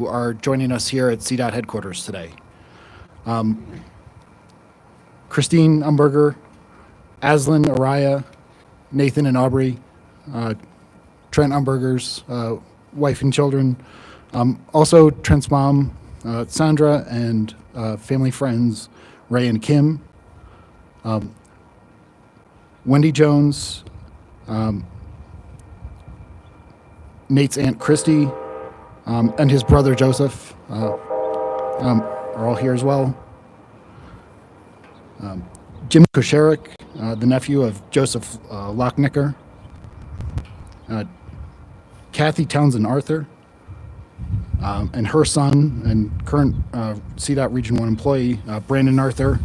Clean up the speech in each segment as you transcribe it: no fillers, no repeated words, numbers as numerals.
who are joining us here at CDOT headquarters today. Christine Umberger, Aslan Araya, Nathan and Aubrey, Trent Umberger's wife and children, also Trent's mom, Sandra, and family friends, Ray and Kim, Wendy Jones, Nate's aunt Christy, and his brother Joseph are all here as well. Jim Kosherik, the nephew of Joseph Lochnicker, Kathy Townsend Arthur, and her son and current CDOT Region 1 employee, Brandon Arthur,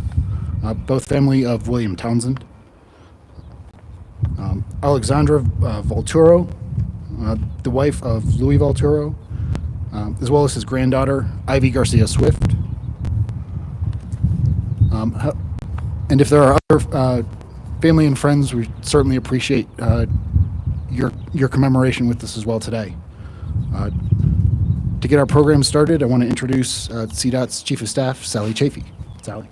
both family of William Townsend. Alexandra Volturo, the wife of Louis Volturo, as well as his granddaughter, Ivy Garcia Swift. And if there are other family and friends, we certainly appreciate your commemoration with us as well today. To get our program started, I want to introduce CDOT's Chief of Staff, Sally Chafee. Sally.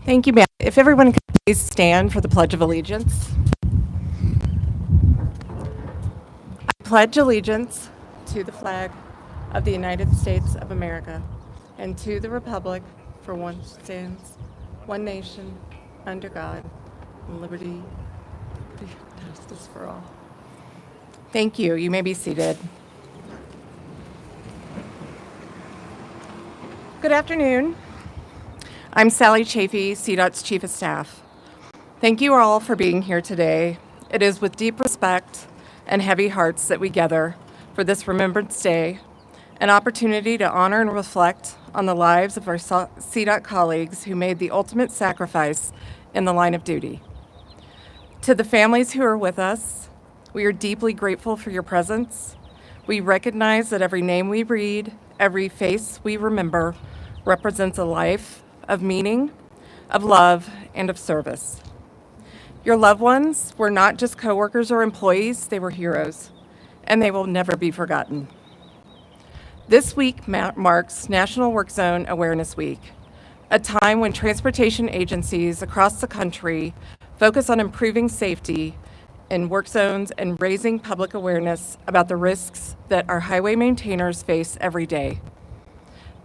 Thank you, Matt. If everyone could please stand for the Pledge of Allegiance. I pledge allegiance to the flag of the United States of America and to the republic for which stands one nation, under God, and liberty and justice for all. Thank you. You may be seated. Good afternoon. I'm Sally Chafee, CDOT's Chief of Staff. Thank you all for being here today. It is with deep respect and heavy hearts that we gather for this Remembrance Day, an opportunity to honor and reflect on the lives of our CDOT colleagues who made the ultimate sacrifice in the line of duty. To the families who are with us, we are deeply grateful for your presence. We recognize that every name we read, every face we remember, represents a life of meaning, of love, and of service. Your loved ones were not just coworkers or employees, they were heroes, and they will never be forgotten. This week marks National Work Zone Awareness Week, a time when transportation agencies across the country focus on improving safety in work zones and raising public awareness about the risks that our highway maintainers face every day.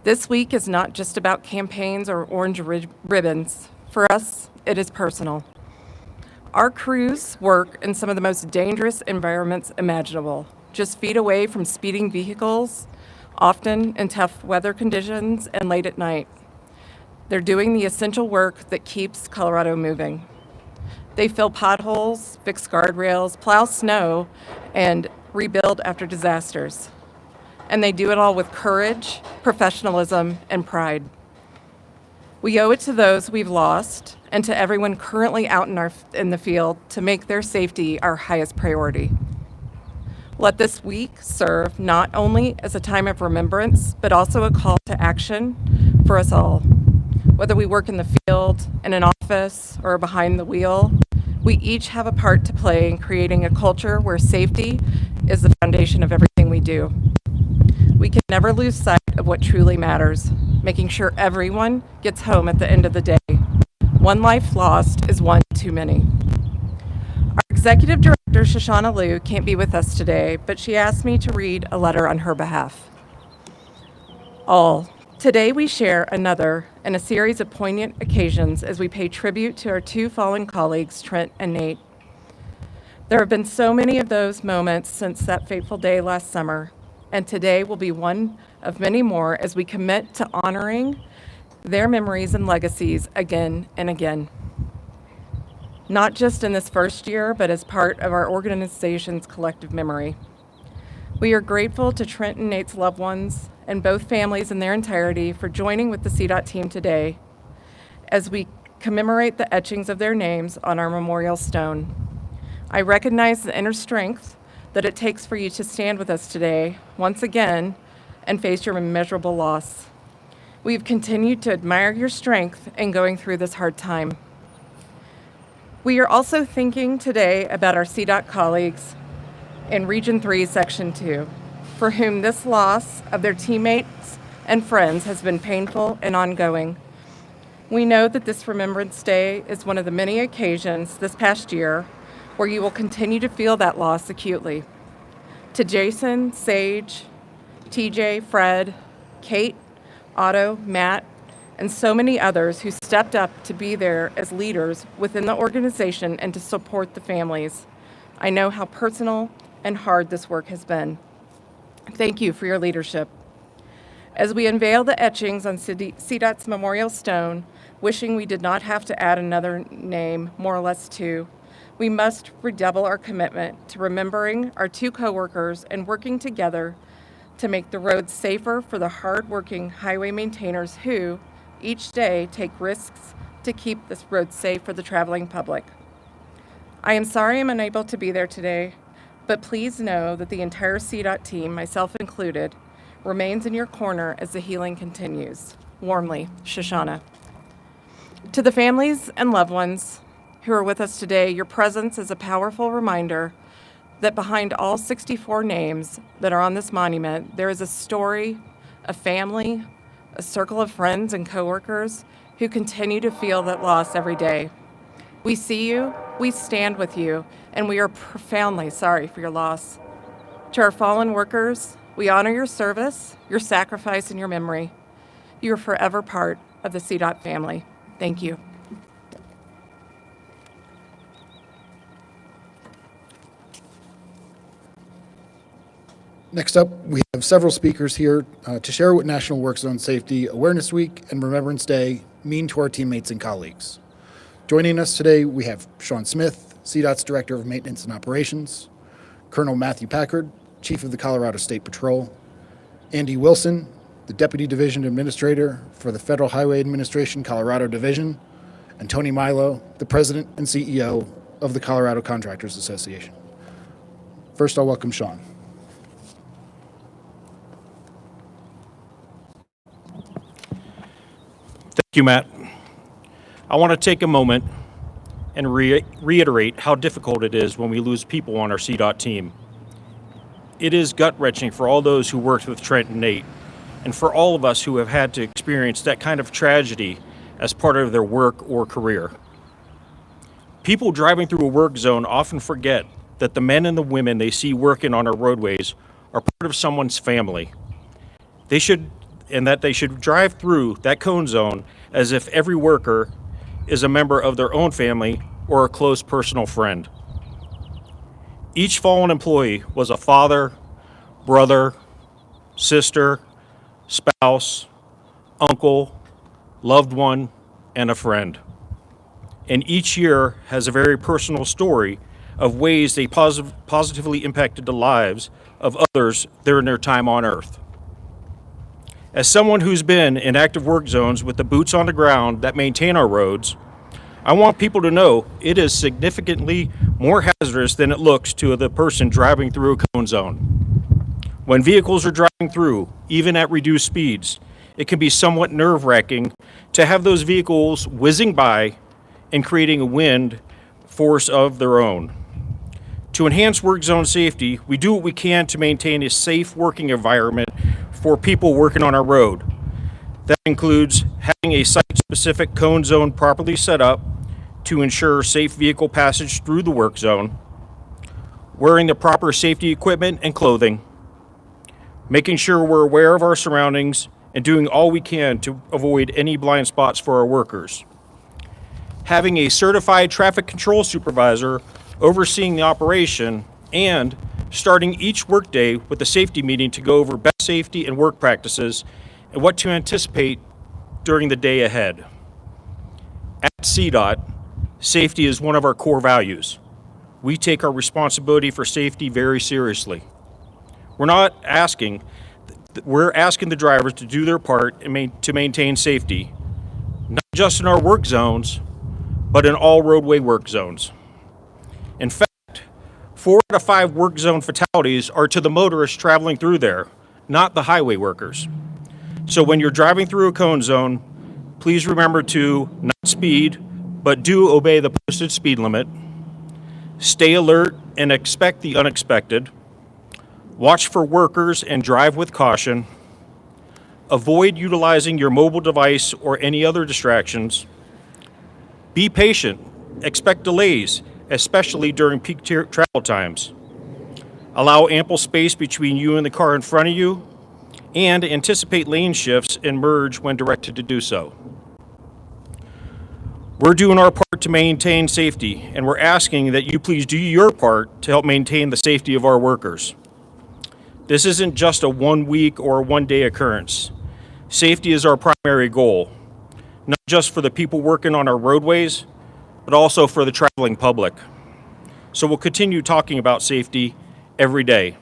This week is not just about campaigns or orange ribbons. For us, it is personal. Our crews work in some of the most dangerous environments imaginable, just feet away from speeding vehicles, often in tough weather conditions and late at night. They're doing the essential work that keeps Colorado moving. They fill potholes, fix guardrails, plow snow, and rebuild after disasters. And they do it all with courage, professionalism, and pride. We owe it to those we've lost and to everyone currently out in the field to make their safety our highest priority. Let this week serve not only as a time of remembrance, but also a call to action for us all. Whether we work in the field, in an office, or behind the wheel, we each have a part to play in creating a culture where safety is the foundation of everything we do. We can never lose sight of what truly matters, making sure everyone gets home at the end of the day. One life lost is one too many. Our Executive Director, Shoshana Liu, can't be with us today, but she asked me to read a letter on her behalf. Today we share another in a series of poignant occasions as we pay tribute to our two fallen colleagues, Trent and Nate. There have been so many of those moments since that fateful day last summer, and today will be one of many more as we commit to honoring their memories and legacies again and again. Not just in this first year, but as part of our organization's collective memory. We are grateful to Trent and Nate's loved ones and both families in their entirety for joining with the CDOT team today as we commemorate the etchings of their names on our memorial stone. I recognize the inner strength that it takes for you to stand with us today, once again, and face your immeasurable loss. We've continued to admire your strength in going through this hard time. We are also thinking today about our CDOT colleagues in Region 3, Section 2, for whom this loss of their teammates and friends has been painful and ongoing. We know that this Remembrance Day is one of the many occasions this past year where you will continue to feel that loss acutely. To Jason, Sage, TJ, Fred, Kate, Otto, Matt, and so many others who stepped up to be there as leaders within the organization and to support the families. I know how personal and hard this work has been. Thank you for your leadership. As we unveil the etchings on CDOT's memorial stone, wishing we did not have to add another name, more or less two, we must redouble our commitment to remembering our two coworkers and working together to make the roads safer for the hard-working highway maintainers who, each day, take risks to keep this road safe for the traveling public. I am sorry I'm unable to be there today, but please know that the entire CDOT team, myself included, remains in your corner as the healing continues. Warmly, Shoshana. To the families and loved ones who are with us today, your presence is a powerful reminder that behind all 64 names that are on this monument, there is a story, a family, a circle of friends and coworkers who continue to feel that loss every day. We see you, we stand with you, and we are profoundly sorry for your loss. To our fallen workers, we honor your service, your sacrifice, and your memory. You are forever part of the CDOT family. Thank you. Next up, we have several speakers here to share what National Work Zone Safety Awareness Week and Remembrance Day mean to our teammates and colleagues. Joining us today, we have Sean Smith, CDOT's Director of Maintenance and Operations, Colonel Matthew Packard, Chief of the Colorado State Patrol, Andy Wilson, the Deputy Division Administrator for the Federal Highway Administration Colorado Division, and Tony Milo, the President and CEO of the Colorado Contractors Association. First, I'll welcome Sean. Thank you, Matt. I want to take a moment and reiterate how difficult it is when we lose people on our CDOT team. It is gut-wrenching for all those who worked with Trent and Nate, and for all of us who have had to experience that kind of tragedy as part of their work or career. People driving through a work zone often forget that the men and the women they see working on our roadways are part of someone's family. They should drive through that cone zone as if every worker is a member of their own family or a close personal friend. Each fallen employee was a father, brother, sister, spouse, uncle, loved one, and a friend. And each year has a very personal story of ways they positively impacted the lives of others during their time on Earth. As someone who's been in active work zones with the boots on the ground that maintain our roads, I want people to know it is significantly more hazardous than it looks to the person driving through a cone zone. When vehicles are driving through, even at reduced speeds, it can be somewhat nerve-wracking to have those vehicles whizzing by and creating a wind force of their own. To enhance work zone safety, we do what we can to maintain a safe working environment for people working on our road. That includes having a site-specific cone zone properly set up to ensure safe vehicle passage through the work zone, wearing the proper safety equipment and clothing, making sure we're aware of our surroundings, and doing all we can to avoid any blind spots for our workers. Having a certified traffic control supervisor overseeing the operation, and starting each workday with a safety meeting to go over best safety and work practices and what to anticipate during the day ahead. At CDOT, safety is one of our core values. We take our responsibility for safety very seriously. We're asking the drivers to do their part to maintain safety, not just in our work zones, but in all roadway work zones. In fact, 4 out of 5 work zone fatalities are to the motorists traveling through there, not the highway workers. So when you're driving through a cone zone, please remember to not speed, but do obey the posted speed limit. Stay alert and expect the unexpected. Watch for workers and drive with caution. Avoid utilizing your mobile device or any other distractions. Be patient. Expect delays, especially during peak travel times. Allow ample space between you and the car in front of you, and anticipate lane shifts and merge when directed to do so. We're doing our part to maintain safety, and we're asking that you please do your part to help maintain the safety of our workers. This isn't just a 1 week or 1 day occurrence. Safety is our primary goal, not just for the people working on our roadways, but also for the traveling public. So we'll continue talking about safety every day.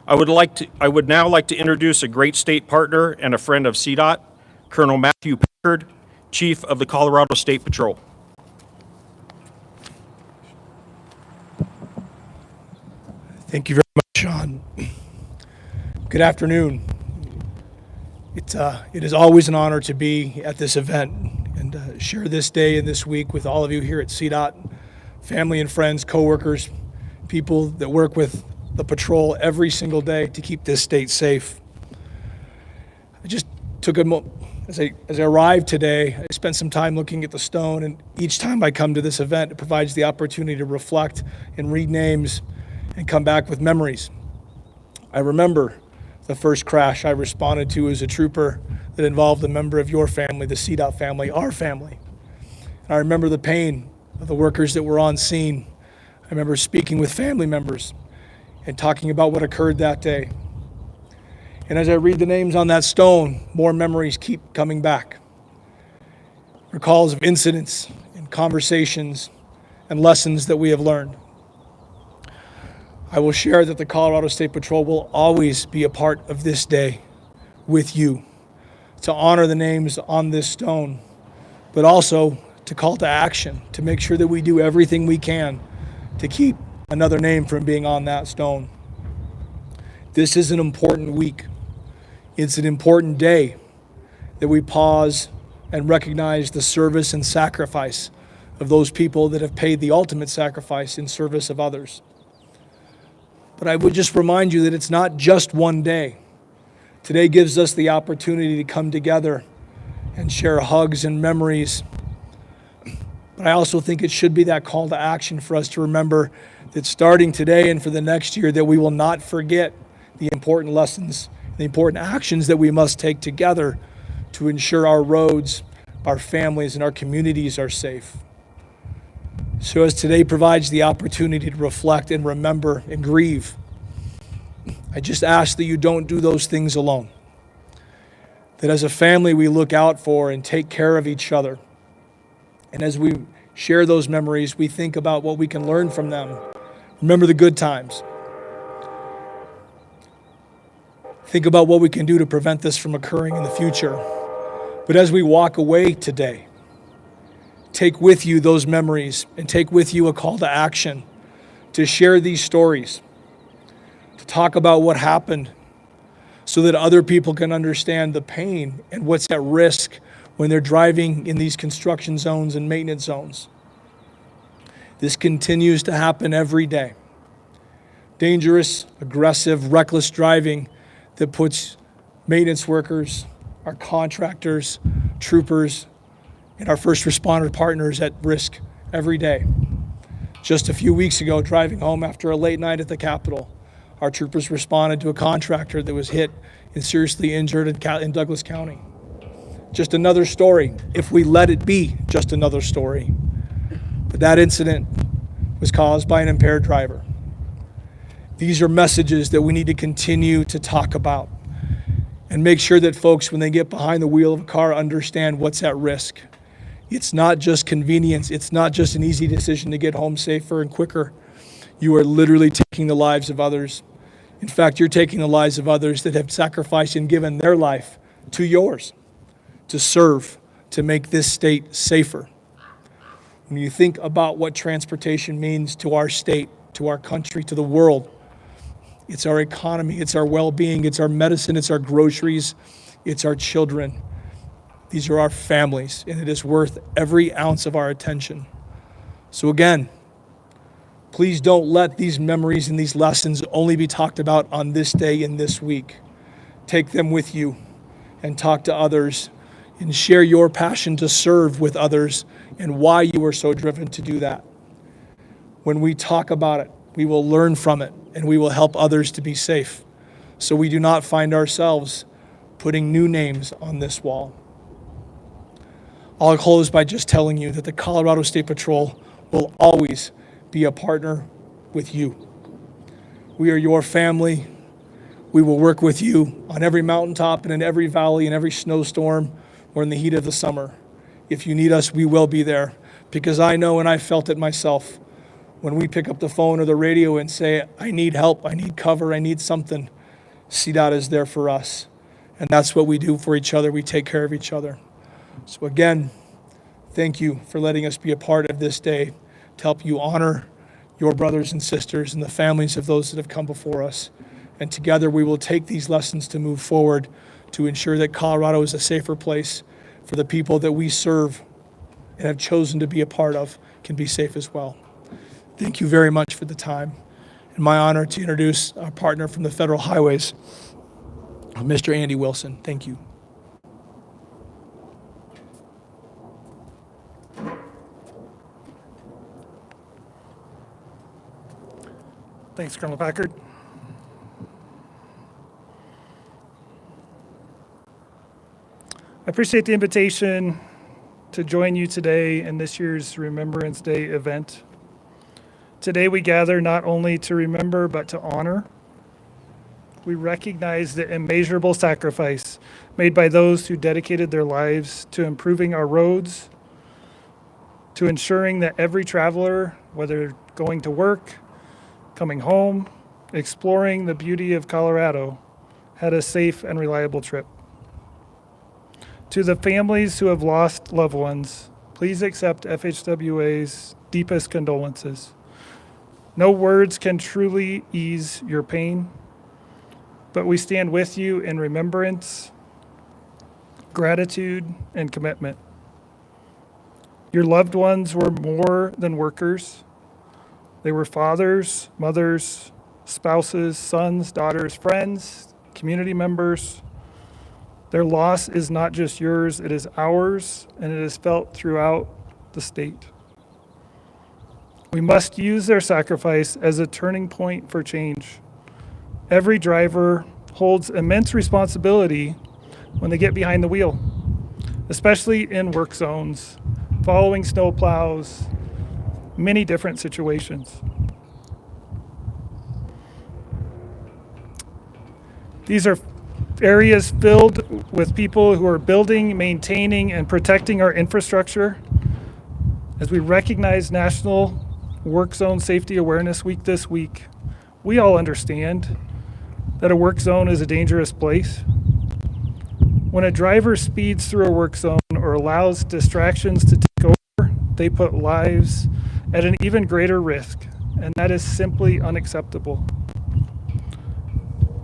I would now like to introduce a great state partner and a friend of CDOT, Colonel Matthew Packard, Chief of the Colorado State Patrol. Thank you very much, Sean. Good afternoon. It is always an honor to be at this event and share this day and this week with all of you here at CDOT, family and friends, coworkers, people that work with the patrol every single day to keep this state safe. I just took as I arrived today, I spent some time looking at the stone, and each time I come to this event, it provides the opportunity to reflect and read names and come back with memories. I remember the first crash I responded to as a trooper that involved a member of your family, the CDOT family, our family. And I remember the pain of the workers that were on scene. I remember speaking with family members and talking about what occurred that day. And as I read the names on that stone, more memories keep coming back. Recalls of incidents and conversations and lessons that we have learned. I will share that the Colorado State Patrol will always be a part of this day with you, to honor the names on this stone, but also to call to action, to make sure that we do everything we can to keep another name from being on that stone. This is an important week. It's an important day that we pause and recognize the service and sacrifice of those people that have paid the ultimate sacrifice in service of others. But I would just remind you that it's not just one day. Today gives us the opportunity to come together and share hugs and memories. But I also think it should be that call to action for us to remember that starting today and for the next year, that we will not forget the important lessons, the important actions that we must take together to ensure our roads, our families, and our communities are safe. So as today provides the opportunity to reflect and remember and grieve, I just ask that you don't do those things alone. That as a family we look out for and take care of each other. And as we share those memories, we think about what we can learn from them. Remember the good times. Think about what we can do to prevent this from occurring in the future. But as we walk away today, take with you those memories and take with you a call to action to share these stories, to talk about what happened so that other people can understand the pain and what's at risk when they're driving in these construction zones and maintenance zones. This continues to happen every day. Dangerous, aggressive, reckless driving that puts maintenance workers, our contractors, troopers, and our first responder partners at risk every day. Just a few weeks ago, driving home after a late night at the Capitol, our troopers responded to a contractor that was hit and seriously injured in Douglas County. Just another story, if we let it be just another story. But that incident was caused by an impaired driver. These are messages that we need to continue to talk about and make sure that folks, when they get behind the wheel of a car, understand what's at risk. It's not just convenience. It's not just an easy decision to get home safer and quicker. You are literally taking the lives of others. In fact, you're taking the lives of others that have sacrificed and given their life to yours to serve, to make this state safer. When you think about what transportation means to our state, to our country, to the world, it's our economy, it's our well-being, it's our medicine, it's our groceries, it's our children. These are our families, and it is worth every ounce of our attention. So again, Please don't let these memories and these lessons only be talked about on this day and this week. Take them with you and talk to others and share your passion to serve with others and why you are so driven to do that. When we talk about it, we will learn from it and we will help others to be safe so we do not find ourselves putting new names on this wall. I'll close by just telling you that the Colorado State Patrol will always be a partner with you. We are your family. We will work with you on every mountaintop and in every valley and every snowstorm or in the heat of the summer. If you need us, we will be there, because I know, and I felt it myself, when we pick up the phone or the radio and say, I need help, I need cover, I need something, CDOT is there for us. And that's what we do for each other. We take care of each other. So again, thank you for letting us be a part of this day to help you honor your brothers and sisters and the families of those that have come before us. And together we will take these lessons to move forward to ensure that Colorado is a safer place for the people that we serve and have chosen to be a part of can be safe as well. Thank you very much for the time. And my honor to introduce our partner from the Federal Highways, Mr. Andy Wilson. Thank you. Thanks, Colonel Packard. I appreciate the invitation to join you today in this year's Remembrance Day event. Today we gather not only to remember, but to honor. We recognize the immeasurable sacrifice made by those who dedicated their lives to improving our roads, to ensuring that every traveler, whether going to work, coming home, exploring the beauty of Colorado, had a safe and reliable trip. To the families who have lost loved ones, please accept FHWA's deepest condolences. No words can truly ease your pain, but we stand with you in remembrance, gratitude, and commitment. Your loved ones were more than workers. They were fathers, mothers, spouses, sons, daughters, friends, community members. Their loss is not just yours, it is ours, and it is felt throughout the state. We must use their sacrifice as a turning point for change. Every driver holds immense responsibility when they get behind the wheel, especially in work zones, following snow plows, many different situations. These are areas filled with people who are building, maintaining, and protecting our infrastructure. As we recognize National Work Zone Safety Awareness Week this week, we all understand that a work zone is a dangerous place. When a driver speeds through a work zone or allows distractions to take over, they put lives at an even greater risk, and that is simply unacceptable.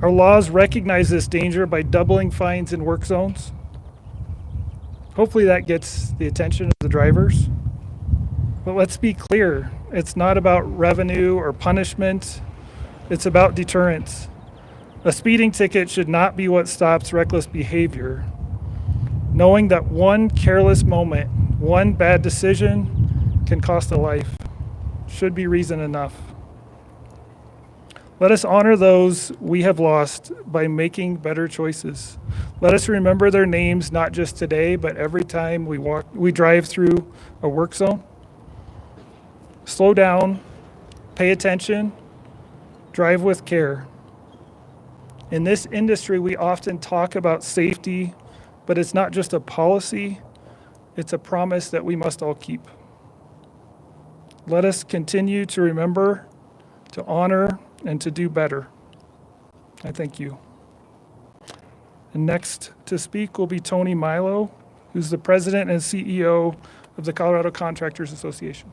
Our laws recognize this danger by doubling fines in work zones. Hopefully that gets the attention of the drivers. But let's be clear, it's not about revenue or punishment, it's about deterrence. A speeding ticket should not be what stops reckless behavior. Knowing that one careless moment, one bad decision can cost a life should be reason enough. Let us honor those we have lost by making better choices. Let us remember their names not just today, but every time we drive through a work zone. Slow down, pay attention, drive with care. In this industry, we often talk about safety, but it's not just a policy, it's a promise that we must all keep. Let us continue to remember, to honor, and to do better. I thank you. And next to speak will be Tony Milo, who's the president and CEO of the Colorado Contractors Association.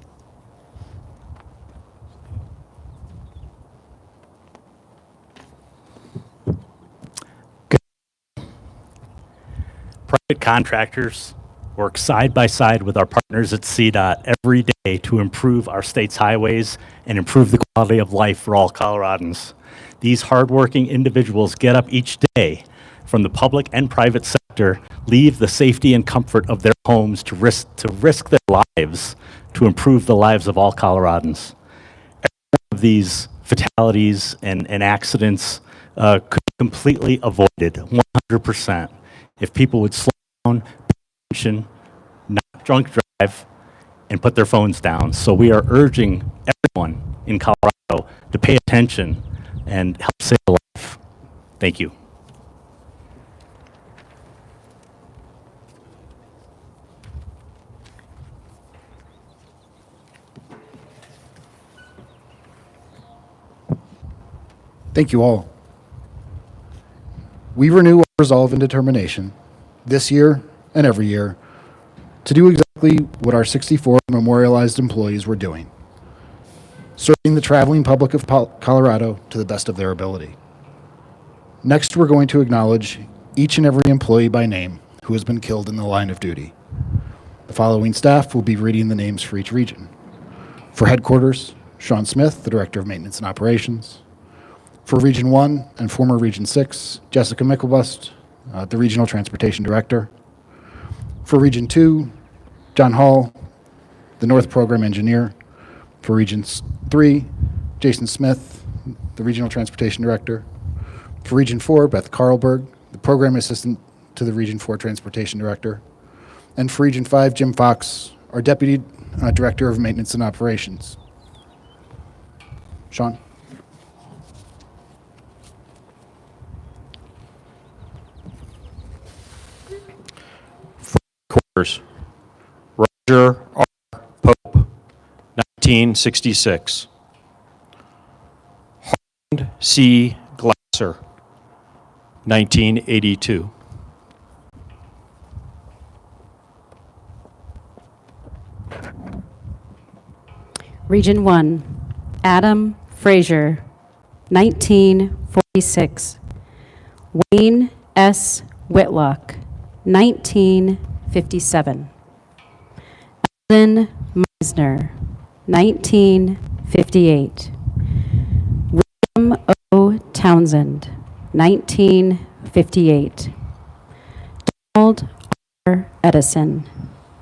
Private contractors work side by side with our partners at CDOT every day to improve our state's highways and improve the quality of life for all Coloradans. These hardworking individuals get up each day from the public and private sector, leave the safety and comfort of their homes to risk their lives to improve the lives of all Coloradans. Every one of these fatalities and accidents could be completely avoided 100% if people would slow down, pay attention, not drunk drive, and put their phones down. So we are urging everyone in Colorado to pay attention and help save a life. Thank you. Thank you all. We renew our resolve and determination this year and every year to do exactly what our 64 memorialized employees were doing, serving the traveling public of Colorado to the best of their ability. Next, we're going to acknowledge each and every employee by name who has been killed in the line of duty. The following staff will be reading the names for each region. For headquarters, Sean Smith, the Director of Maintenance and Operations. For Region 1 and former Region 6, Jessica Mickelbust, the Regional Transportation Director. For Region 2, John Hall, the North Program Engineer. For Region 3, Jason Smith, the Regional Transportation Director. For Region 4, Beth Carlberg, the Program Assistant to the Region 4 Transportation Director. And for Region 5, Jim Fox, our Deputy Director of Maintenance and Operations. Sean? Roger R. Pope, 1966. Harland C. Glasser, 1982. Region 1, Adam Frazier, 1946. Wayne S. Whitlock, 1957. Alden Meisner, 1958. William O. Townsend, 1958. Donald R. Edison,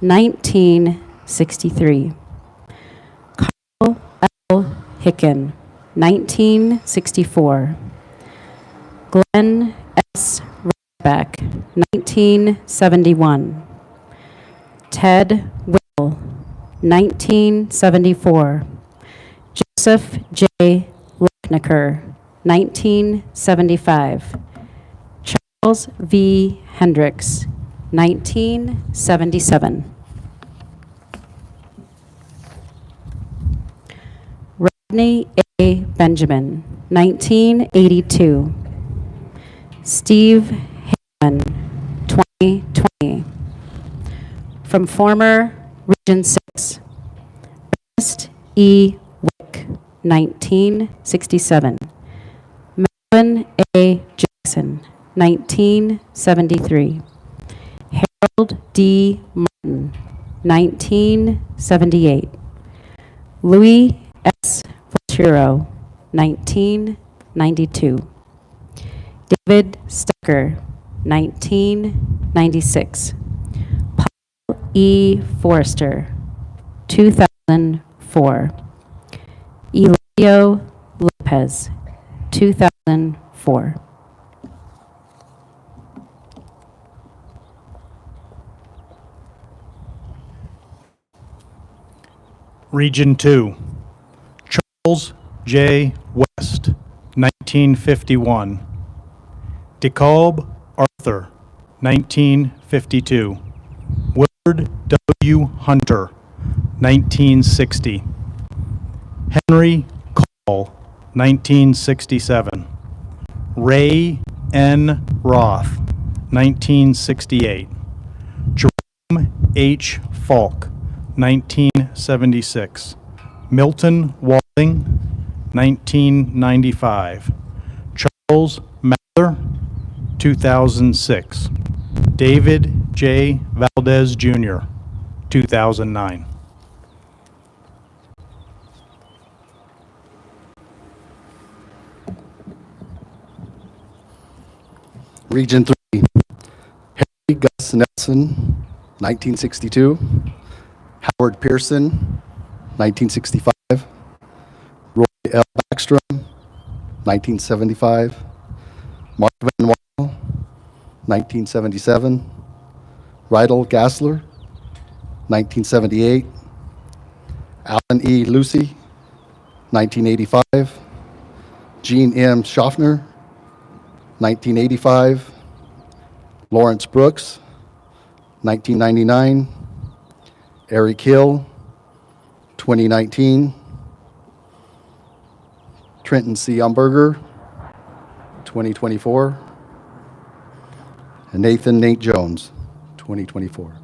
1963. Carl L. Hicken, 1964. Glenn S. Beck, 1971. Ted Will, 1974. Joseph J. Lechnecker, 1975. Charles V. Hendricks, 1977. Rodney A. Benjamin, 1982. Steve Heyman, 2020. From former Region 6, Ernest E. Wick, 1967. Melvin A. Jackson, 1973. Harold D. Martin, 1978. Louis S. Volturo, 1992. David Stucker, 1996. Paul E. Forrester, 2004. Eladio Lopez, 2004. Region 2, Charles J. West, 1951. DeKalb Arthur, 1952. Willard W. Hunter, 1960. Henry Call, 1967. Ray N. Roth, 1968. Jerome H. Falk, 1976. Milton Walling, 1995. Charles Mather, 2006. David J. Valdez Jr., 2009. Region 3, Harry Gus Nelson, 1962. Howard Pearson, 1965. Roy L. Backstrom, 1975. Mark Van Weil, 1977. Rydell Gassler, 1978. Alan E. Lucy, 1985. Gene M. Schaffner, 1985. Lawrence Brooks, 1999. Eric Hill, 2019. Trenton C. Umberger, 2024. And Nathan Nate Jones, 2024.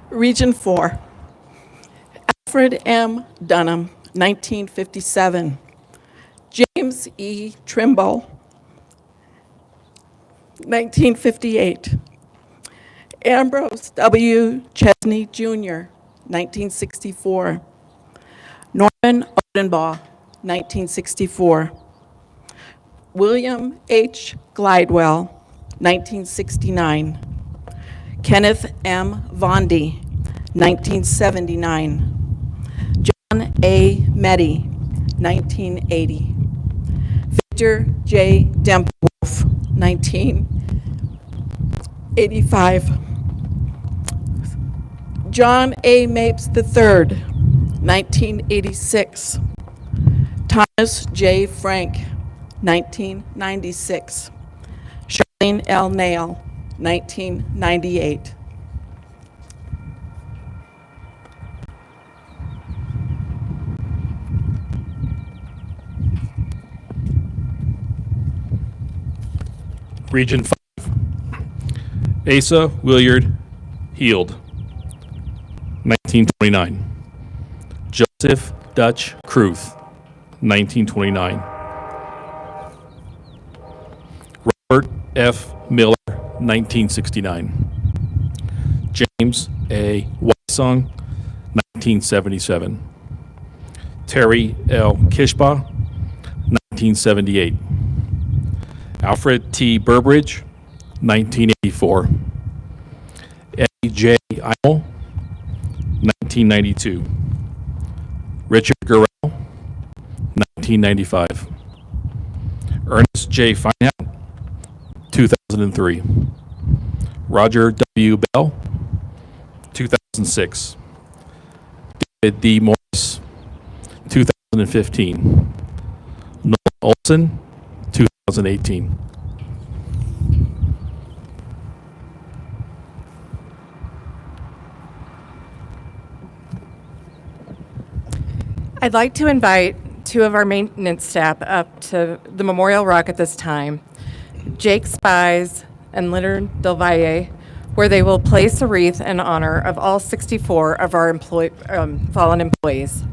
Region 4, Alfred M. Dunham, 1957. James E. Trimble, 1958. Ambrose W. Chesney, Jr., 1964. Norman Odenbaugh, 1964. William H. Glidewell, 1969. Kenneth M. Vondy, 1979. John A. Meddy, 1980. Victor J. Dempwolf, 1985. John A. Mapes III, 1986. Thomas J. Frank, 1996. Charlene L. Nail, 1998. Region 5, Asa Williard Heald, 1929. Joseph Dutch Kruth, 1929. Robert F. Miller, 1969. James A. Weissong, 1977. Terry L. Kishbaugh, 1978. Alfred T. Burbridge, 1984. Eddie J. Eimel, 1992. Richard Gurrell, 1995. Ernest J. Feinhout, 2003. Roger W. Bell, 2006. David D. Morris, 2015. Noel Olson, 2018. I'd like to invite two of our maintenance staff up to the Memorial Rock at this time, Jake Spies and Leonard Del Valle, where they will place a wreath in honor of all 64 of our fallen employees.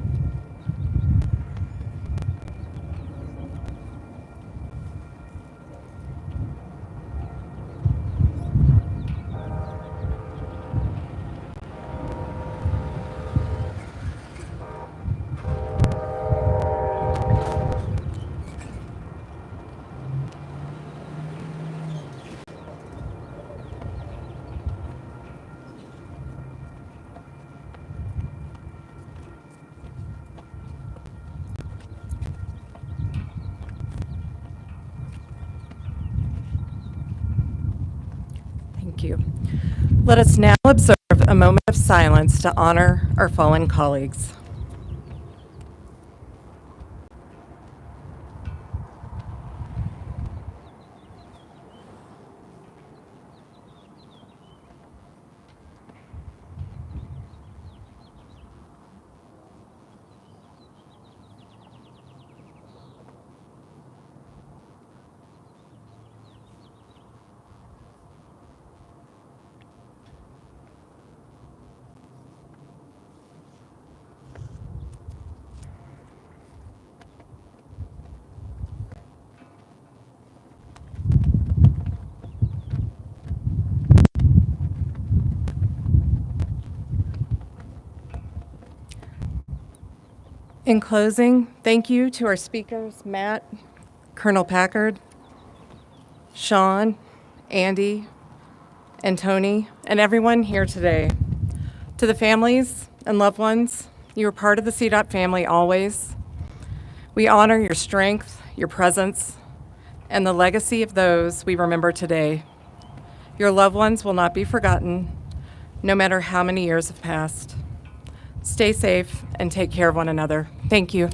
Thank you. Let us now observe a moment of silence to honor our fallen colleagues. In closing, thank you to our speakers, Matt, Colonel Packard, Sean, Andy, and Tony, and everyone here today. To the families and loved ones, you are part of the CDOT family always. We honor your strength, your presence, and the legacy of those we remember today. Your loved ones will not be forgotten, no matter how many years have passed. Stay safe and take care of one another. Thank you.